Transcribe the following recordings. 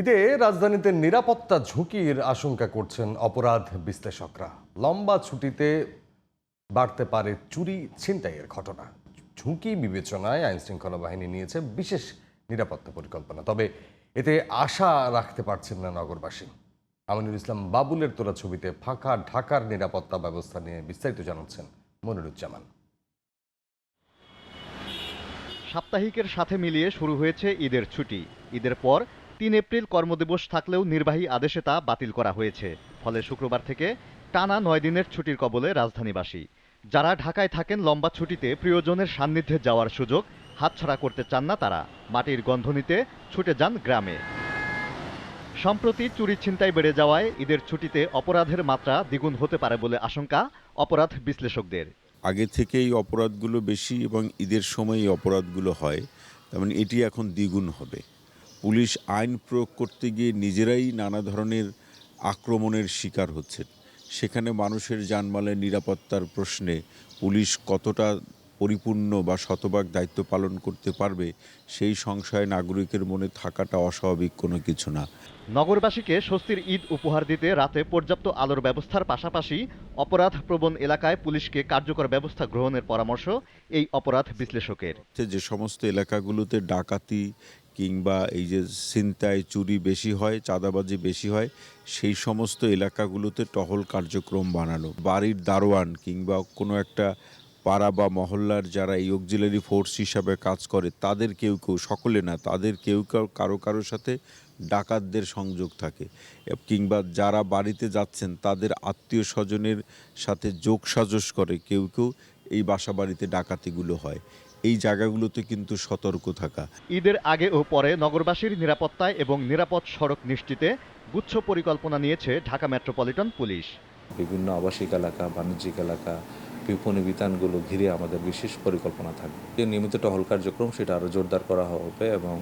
ঈদে রাজধানীতে নিরাপত্তা ঝুঁকির আশঙ্কা করছেন অপরাধ বিশ্লেষকরা। লম্বা ছুটিতে বাড়তে পারে চুরি ছিনতাইয়ের ঘটনা। ঝুঁকি বিবেচনায় আইনশৃঙ্খলা বাহিনী নিয়েছে বিশেষ নিরাপত্তা পরিকল্পনা। তবে এতে আশা রাখতে পারছেন না নগরবাসী। আমিনুল ইসলাম বাবুলের তোলা ছবিতে ফাঁকা ঢাকার নিরাপত্তা ব্যবস্থা নিয়ে বিস্তারিত জানাচ্ছেন মনিরুজ্জামান। সাপ্তাহিকের সাথে মিলিয়ে শুরু হয়েছে ঈদের ছুটি। ঈদের পর ৩ এপ্রিল কর্মদিবস থাকলেও নির্বাহী আদেশে তা বাতিল করা হয়েছে। ফলে শুক্রবার থেকে টানা ৯ দিনের ছুটির কবলে রাজধানীবাসী। যারা ঢাকায় থাকেন লম্বা ছুটিতে প্রিয়জনের সান্নিধ্যে যাওয়ার সুযোগ হাতছাড়া করতে চান না তারা। মাটির গন্ধ নিতে ছুটে যান গ্রামে। সম্প্রতি চুরি ছিনতাই বেড়ে যাওয়ায় ঈদের ছুটিতে অপরাধের মাত্রা দ্বিগুণ হতে পারে বলে আশঙ্কা অপরাধ বিশ্লেষকদের। আগে থেকেই অপরাধগুলো বেশি এবং ঈদের সময় এই অপরাধগুলো হয়, তার মানে এটি এখন দ্বিগুণ হবে। পুলিশ আইন প্রয়োগ করতে গিয়ে নিজেরাই নানা ধরনের আক্রমণের শিকার হচ্ছেন। সেখানে মানুষের জানমালের নিরাপত্তার প্রশ্নে পুলিশ কতটা পরিপূর্ণ বা শতভাগ দায়িত্ব পালন করতে পারবে সেই সংশয় নাগরিকের মনে থাকাটা অস্বাভাবিক কোনো কিছু না। নগরবাসীকে স্বস্তির ঈদ উপহার দিতে রাতে পর্যাপ্ত আলোর ব্যবস্থার পাশাপাশি অপরাধ প্রবণ এলাকায় পুলিশকে কার্যকর ব্যবস্থা গ্রহণের পরামর্শ এই অপরাধ বিশ্লেষকের। যে সমস্ত এলাকাগুলোতে ডাকাতি কিংবা এই যে ছিনতাই চুরি বেশি হয়, চাঁদাবাজি বেশি হয়, সেই সমস্ত এলাকাগুলোতে টহল কার্যক্রম বানানো, বাড়ির দারোয়ান কিংবা কোনো একটা পাড়া বা মহল্লার যারা এই অক্সিলারি ফোর্স হিসাবে কাজ করে তাদের কেউ কেউ, সকলে না, তাদের কেউ কেউ কারোর সাথে ডাকাতদের সংযোগ থাকে, কিংবা যারা বাড়িতে যাচ্ছেন তাদের আত্মীয় স্বজনের সাথে যোগসাজশ করে কেউ কেউ এই বাসা বাড়িতে ডাকাতিগুলো হয়। এই জায়গাগুলোতে কিন্তু সতর্ক থাকা। ঈদের আগে ও পরে নগরবাসীর নিরাপত্তায় এবং নিরাপদ সড়ক নিশ্চিতে গুচ্ছ পরিকল্পনা নিয়েছে ঢাকা মেট্রোপলিটন পুলিশ। বিভিন্ন আবাসিক এলাকা, বাণিজ্যিক এলাকা, বিপণী বিতানগুলো ঘিরে আমাদের বিশেষ পরিকল্পনা থাকবে। যে নিয়মিত টহল কার্যক্রম সেটা আরও জোরদার করা হবে এবং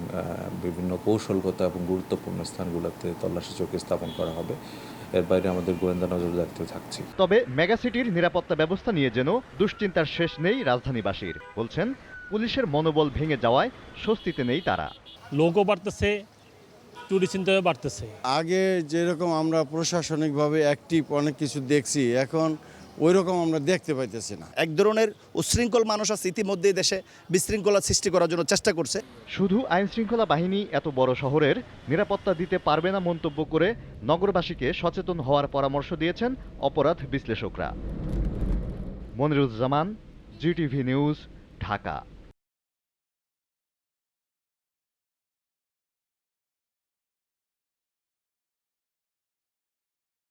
বিভিন্ন কৌশলগত এবং গুরুত্বপূর্ণ স্থানগুলোতে তল্লাশি চৌকি স্থাপন করা হবে। এর বাইরে আমাদের গোয়েন্দা নজরদারিতে থাকছে। তবে মেগাসিটির নিরাপত্তা ব্যবস্থা নিয়ে যেন দুশ্চিন্তার শেষ নেই রাজধানীবাসীর। বলছেন পুলিশের মনোবল ভেঙে যাওয়ায় স্বস্তিতে নেই তারা। লোকও বাড়তেছে, চুরি ছিনতাইও বাড়তেছে। আগে যেরকম আমরা প্রশাসনিকভাবে অ্যাক্টিভ অনেক কিছু দেখছি, এখন ওই রকম আমরা দেখতে পাইতেছি না। এক ধরনের উচ্ছৃঙ্খল মানুষ আছে ইতিমধ্যে দেশে বিশৃঙ্খলা সৃষ্টি করার জন্য চেষ্টা করছে। শুধু আইনশৃঙ্খলা বাহিনী এত বড় শহরের নিরাপত্তা দিতে পারবে না মন্তব্য করে নগরবাসীকে সচেতন হওয়ার পরামর্শ দিয়েছেন অপরাধ বিশ্লেষকরা। Moniruzzaman, GTV news, Dhaka.